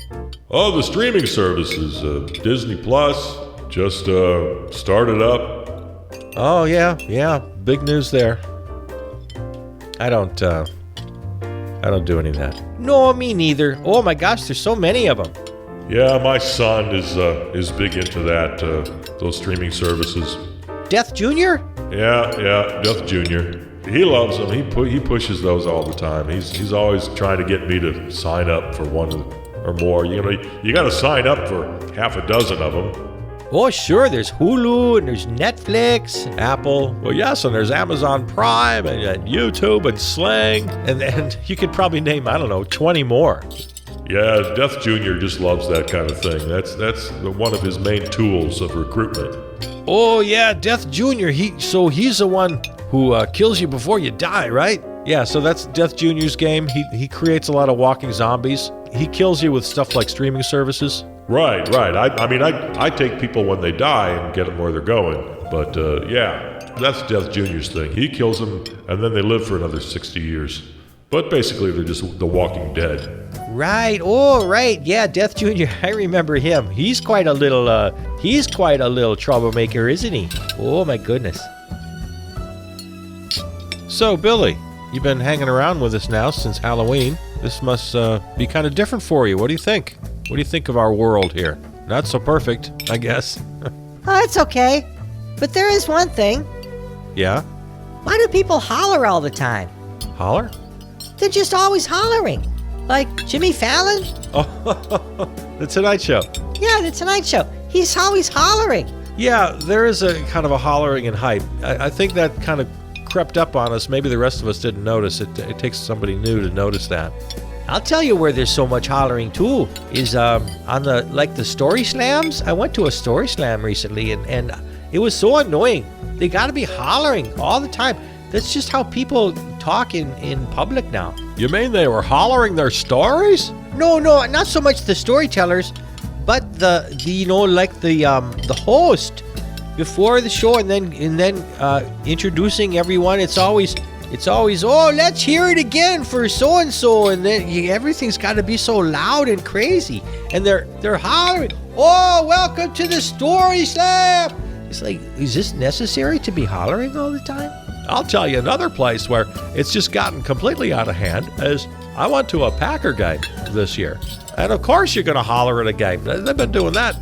Oh, the streaming services. Disney Plus just started up. Oh, yeah. Big news there. I don't do any of that. No, me neither. Oh my gosh, there's so many of them. Yeah, my son is big into that. Those streaming services. Death Jr.? Yeah, Death Jr. He loves them. He pushes those all the time. He's always trying to get me to sign up for one or more. You got to sign up for half a dozen of them. Oh, sure. There's Hulu and there's Netflix, Apple. Well, yes, and there's Amazon Prime and YouTube and Sling. And you could probably name, 20 more. Yeah, Death Jr. just loves that kind of thing. That's one of his main tools of recruitment. Oh, yeah, Death Jr. He's the one who kills you before you die, right? Yeah, so that's Death Jr.'s game. He creates a lot of walking zombies. He kills you with stuff like streaming services. Right. I take people when they die and get them where they're going. But, yeah, that's Death Jr.'s thing. He kills them, and then they live for another 60 years. But basically, they're just the Walking Dead. Right. Oh, right. Yeah, Death Jr. I remember him. He's quite a little troublemaker, isn't he? Oh, my goodness. So, Billy, you've been hanging around with us now since Halloween. This must be kind of different for you. What do you think? What do you think of our world here? Not so perfect, I guess. Oh, it's okay. But there is one thing. Yeah? Why do people holler all the time? Holler? They're just always hollering. Like Jimmy Fallon? Oh, The Tonight Show. Yeah, The Tonight Show. He's always hollering. Yeah, there is a kind of a hollering and hype. I think that kind of crept up on us. Maybe the rest of us didn't notice it. It takes somebody new to notice that. I'll tell you where there's so much hollering too is on the story slams. I went to a story slam recently and it was so annoying. They got to be hollering all the time. That's just how people talk in public now. You mean they were hollering their stories? No, not so much the storytellers, but the host before the show, and then introducing everyone. It's always, oh, let's hear it again for so and so, and then everything's got to be so loud and crazy, and they're hollering, oh, welcome to the Story Slam. It's like, is this necessary to be hollering all the time? I'll tell you another place where it's just gotten completely out of hand is I went to a Packer game this year. And of course you're going to holler at a game. They've been doing that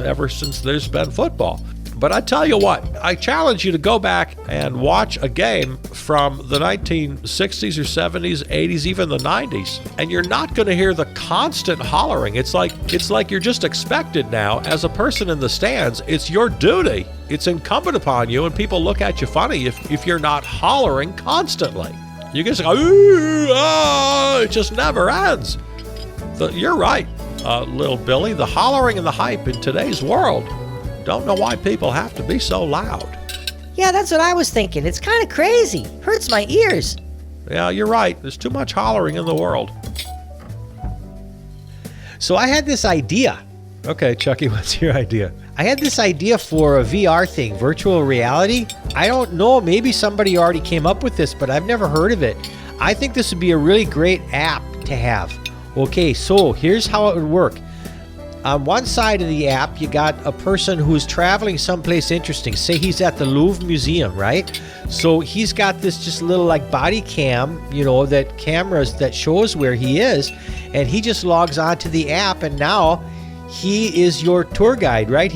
ever since there's been football. But I tell you what, I challenge you to go back and watch a game from the 1960s or 70s, 80s, even the 90s, and you're not going to hear the constant hollering. It's like you're just expected now as a person in the stands. It's your duty. It's incumbent upon you, and people look at you funny if you're not hollering constantly. You just go, ooh, oh, it just never ends. You're right, little Billy. The hollering and the hype in today's world. Don't know why people have to be so loud. Yeah, that's what I was thinking. It's kind of crazy. Hurts my ears. Yeah, you're right. There's too much hollering in the world. So I had this idea. Okay, Chucky, what's your idea? I had this idea for a VR thing, virtual reality. I don't know, maybe somebody already came up with this, but I've never heard of it. I think this would be a really great app to have. Okay, so here's how it would work. On one side of the app, you got a person who's traveling someplace interesting. Say he's at the Louvre Museum, right? So he's got this just little like body cam, that cameras that shows where he is, and he just logs on to the app, and now he is your tour guide, right?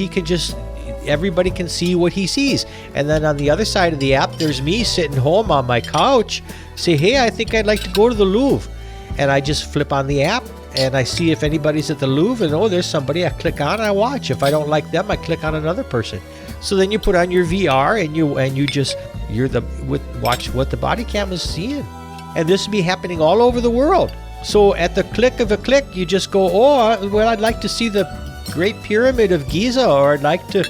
Everybody can see what he sees. And then on the other side of the app, there's me sitting home on my couch, say, hey, I think I'd like to go to the Louvre. And I just flip on the app, and I see if anybody's at the Louvre, and there's somebody. I click on, I watch. If I don't like them, I click on another person. So then you put on your VR, and watch what the body cam is seeing. And this will be happening all over the world. So at the click of a click, you just go, oh, well, I'd like to see the Great Pyramid of Giza, or I'd like to,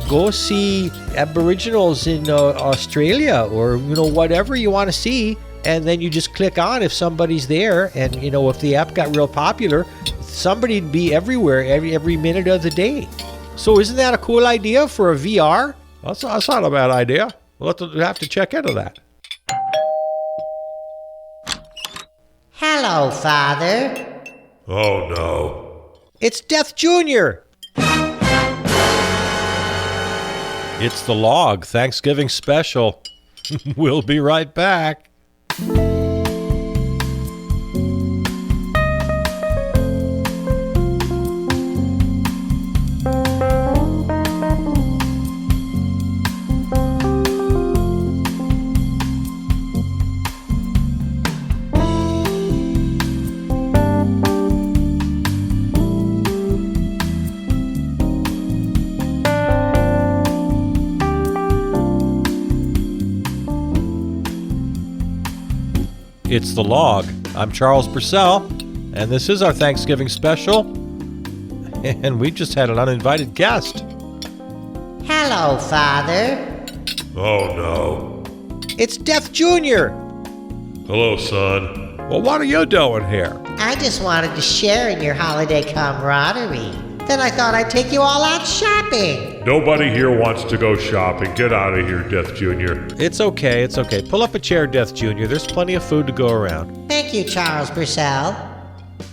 go see Aboriginals in Australia, or whatever you want to see. And then you just click on if somebody's there, and if the app got real popular, somebody'd be everywhere every minute of the day. So isn't that a cool idea for a VR? That's not a bad idea. We'll have to check into that. Hello, Father. Oh, no. It's Death Jr. It's the Log Thanksgiving special. We'll be right back. It's the Log. I'm Charles Purcell, and this is our Thanksgiving special. And we just had an uninvited guest. Hello, Father. Oh, no. It's Death Jr. Hello, son. Well, what are you doing here? I just wanted to share in your holiday camaraderie. Then I thought I'd take you all out shopping. Nobody here wants to go shopping. Get out of here, Death Jr. It's okay. Pull up a chair, Death Jr. There's plenty of food to go around. Thank you, Charles Purcell.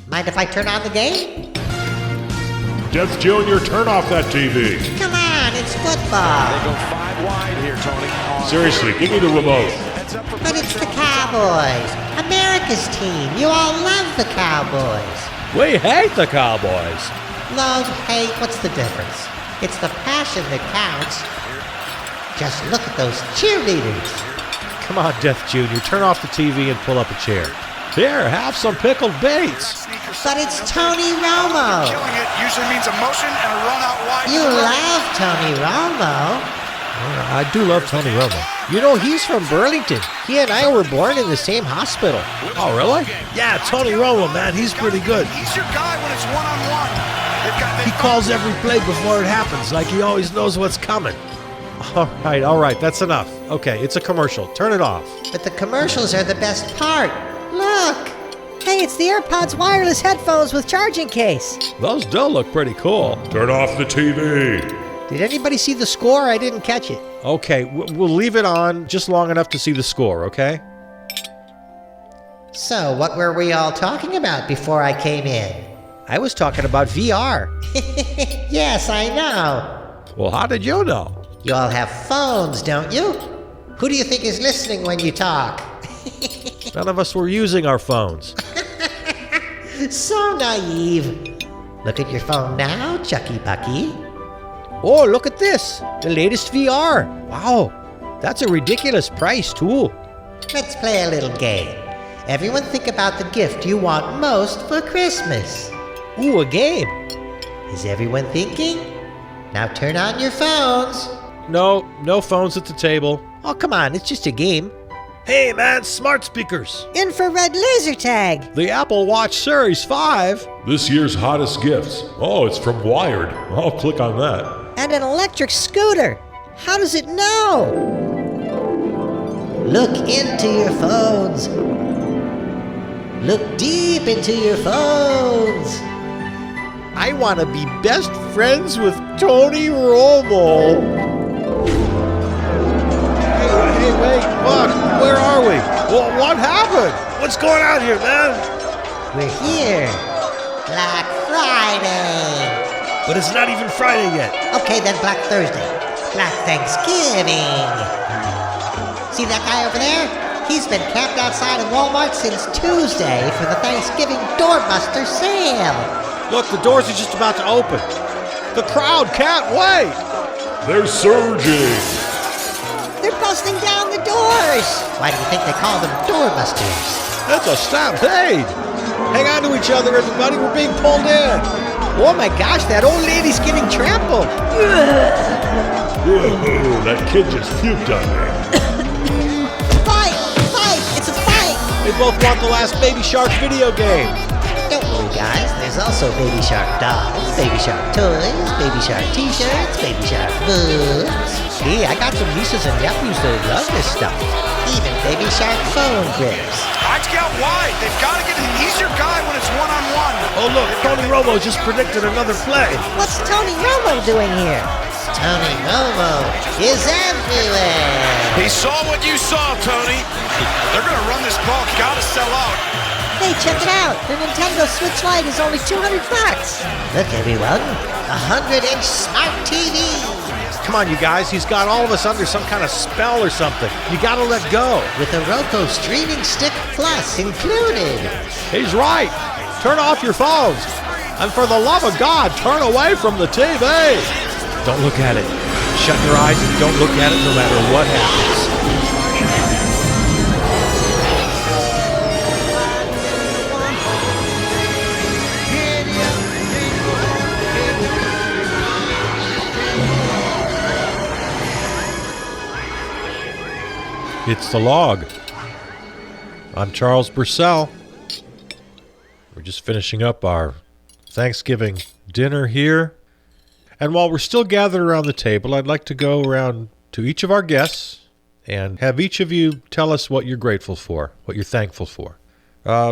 Mind if I turn on the game? Death Jr., turn off that TV. Come on, it's football. They go 5 wide here, Tony. Seriously, give me the remote. But it's the Cowboys, America's team. You all love the Cowboys. We hate the Cowboys. Love, hate, what's the difference? It's the passion that counts. Just look at those cheerleaders. Come on, Death Jr., turn off the TV and pull up a chair. Here, have some pickled beets. But it's Tony Romo. Killing it usually means emotion and a run out wide. You love Tony Romo. I do love Tony Romo. He's from Burlington. He and I were born in the same hospital. Oh, really? Yeah, Tony Romo, man, he's pretty good. He's your guy when it's one-on-one. He calls every play before it happens, like he always knows what's coming. All right, that's enough. Okay, it's a commercial. Turn it off. But the commercials are the best part. Look! Hey, it's the AirPods wireless headphones with charging case. Those do look pretty cool. Turn off the TV. Did anybody see the score? I didn't catch it. Okay, we'll leave it on just long enough to see the score, okay? So, what were we all talking about before I came in? I was talking about VR. Yes, I know. Well, how did you know? You all have phones, don't you? Who do you think is listening when you talk? None of us were using our phones. So naive. Look at your phone now, Chucky Bucky. Oh, look at this. The latest VR. Wow. That's a ridiculous price, too. Let's play a little game. Everyone think about the gift you want most for Christmas. Ooh, a game. Is everyone thinking? Now turn on your phones. No phones at the table. Oh, come on. It's just a game. Hey, man, smart speakers. Infrared laser tag. The Apple Watch Series 5. This year's hottest gifts. Oh, it's from Wired. I'll click on that. And an electric scooter. How does it know? Look into your phones. Look deep into your phones. I want to be best friends with Tony Romo. Hey, wait, Buck, where are we? Well, what happened? What's going on here, man? We're here. Black Friday. But it's not even Friday yet. Okay, then Black Thursday. Black Thanksgiving. See that guy over there? He's been camped outside of Walmart since Tuesday for the Thanksgiving doorbuster sale. Look, the doors are just about to open. The crowd can't wait. They're surging. They're busting down the doors. Why do you think they call them doorbusters? It's a stampede. Hang on to each other, everybody. We're being pulled in. Oh my gosh, that old lady's getting trampled. Whoa, that kid just puked on me. Fight! Fight! It's a fight! They both want the last Baby Shark video game. Don't worry, guys. There's also Baby Shark dolls, Baby Shark toys, Baby Shark t-shirts, Baby Shark boots. Hey, I got some nieces and nephews that love this stuff. Even Baby Shark phone grips. Eyes out wide. They've got to get an easier guy when it's one-on-one. Oh, look, Tony Romo just predicted another play. What's Tony Romo doing here? Tony Romo is everywhere. He saw what you saw, Tony. They're going to run this ball. Got to sell out. Hey, check it out. The Nintendo Switch Lite is only $200. Look, everyone. 100-inch smart TV. Come on, you guys. He's got all of us under some kind of spell or something. You gotta let go. With a Roku Streaming Stick Plus included. He's right. Turn off your phones. And for the love of God, turn away from the TV. Don't look at it. Shut your eyes and don't look at it no matter what happens. It's the log. I'm Charles Purcell. We're just finishing up our Thanksgiving dinner here. And while we're still gathered around the table, I'd like to go around to each of our guests and have each of you tell us what you're grateful for, what you're thankful for.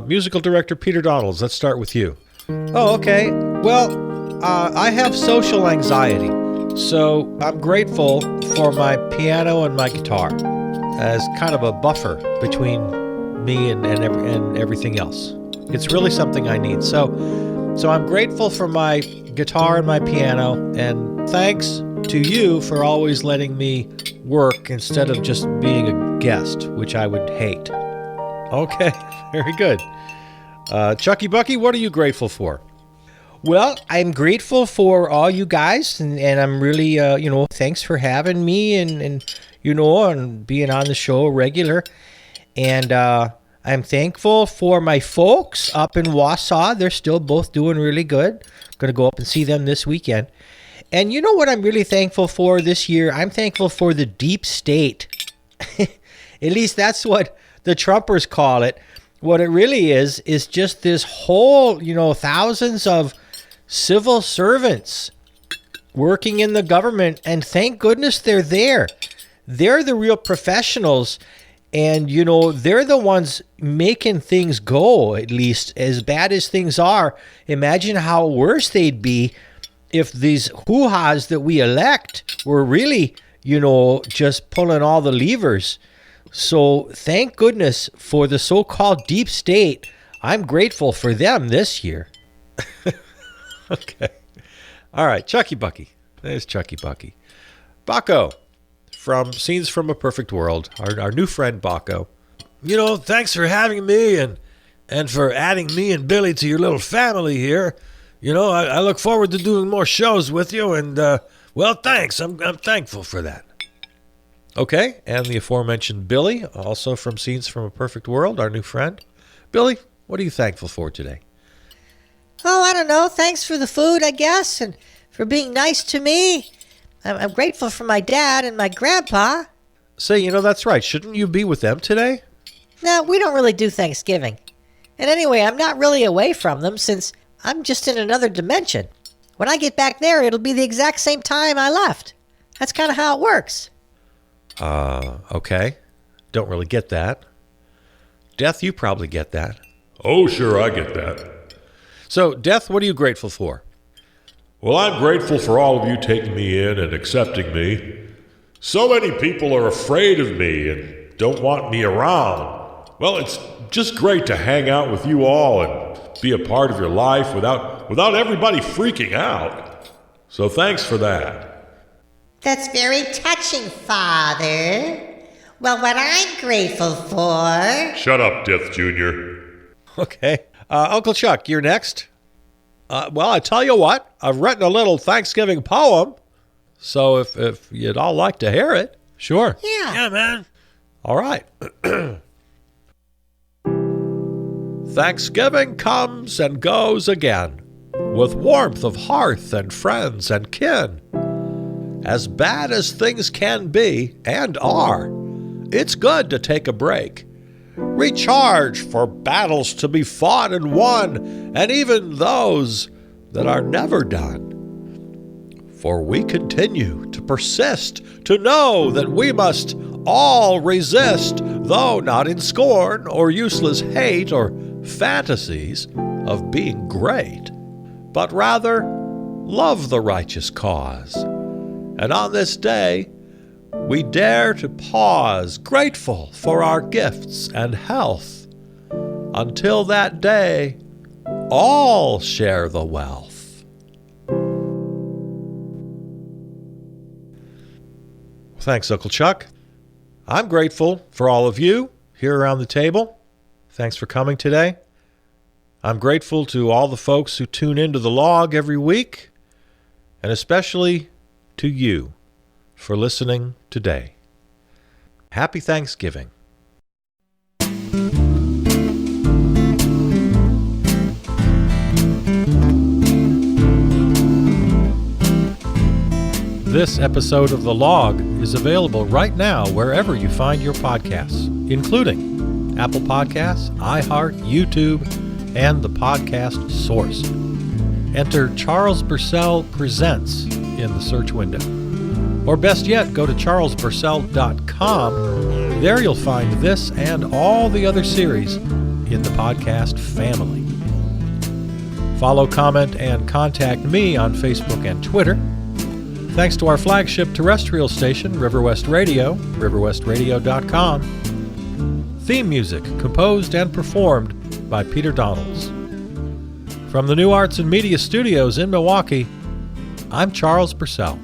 Musical director Peter Donalds, let's start with you. Oh, okay. Well, I have social anxiety, so I'm grateful for my piano and my guitar as kind of a buffer between me and everything else. It's really something I need. So I'm grateful for my guitar and my piano, and thanks to you for always letting me work instead of just being a guest, which I would hate. Okay, very good. Chucky Bucky, what are you grateful for? Well, I'm grateful for all you guys, and I'm really, thanks for having me and being on the show regular. And I'm thankful for my folks up in Wausau. They're still both doing really good. Going to go up and see them this weekend. And you know what I'm really thankful for this year? I'm thankful for the deep state. At least that's what the Trumpers call it. What it really is just this whole, thousands of civil servants working in the government. And thank goodness they're there. They're the real professionals. And, they're the ones making things go, at least as bad as things are. Imagine how worse they'd be if these hoo-has that we elect were really, just pulling all the levers. So thank goodness for the so-called deep state. I'm grateful for them this year. Okay. All right, Chucky Bucky. There's Chucky Bucky. Baco, from Scenes from a Perfect World, our new friend Baco. Thanks for having me and for adding me and Billy to your little family here. I look forward to doing more shows with you, and, thanks. I'm thankful for that. Okay, and the aforementioned Billy, also from Scenes from a Perfect World, our new friend. Billy, what are you thankful for today? Oh, I don't know. Thanks for the food, I guess, and for being nice to me. I'm grateful for my dad and my grandpa. Say, that's right. Shouldn't you be with them today? No, we don't really do Thanksgiving. And anyway, I'm not really away from them since I'm just in another dimension. When I get back there, it'll be the exact same time I left. That's kind of how it works. Okay. Don't really get that. Death, you probably get that. Oh, sure, I get that. So, Death, what are you grateful for? Well, I'm grateful for all of you taking me in and accepting me. So many people are afraid of me and don't want me around. Well, it's just great to hang out with you all and be a part of your life without everybody freaking out. So thanks for that. That's very touching, Father. Well, what I'm grateful for... Shut up, Death Jr. Okay. Uncle Chuck, you're next. Well, I tell you what, I've written a little Thanksgiving poem, so if you'd all like to hear it, sure. Yeah, man. All right. Thanksgiving comes and goes again, with warmth of hearth and friends and kin. As bad as things can be, and are, it's good to take a break. Recharge for battles to be fought and won, and even those that are never done. For we continue to persist, to know that we must all resist, though not in scorn or useless hate or fantasies of being great, but rather love the righteous cause. And on this day, we dare to pause, grateful for our gifts and health. Until that day, all share the wealth. Thanks, Uncle Chuck. I'm grateful for all of you here around the table. Thanks for coming today. I'm grateful to all the folks who tune into the log every week, and especially to you for listening today. Happy Thanksgiving. This episode of The Log is available right now wherever you find your podcasts, including Apple Podcasts, iHeart, YouTube, and the podcast source. Enter Charles Purcell Presents in the search window. Or best yet, go to charlespurcell.com. There you'll find this and all the other series in the podcast family. Follow, comment, and contact me on Facebook and Twitter. Thanks to our flagship terrestrial station, River West Radio, riverwestradio.com. Theme music composed and performed by Peter Donalds. From the New Arts and Media Studios in Milwaukee, I'm Charles Purcell.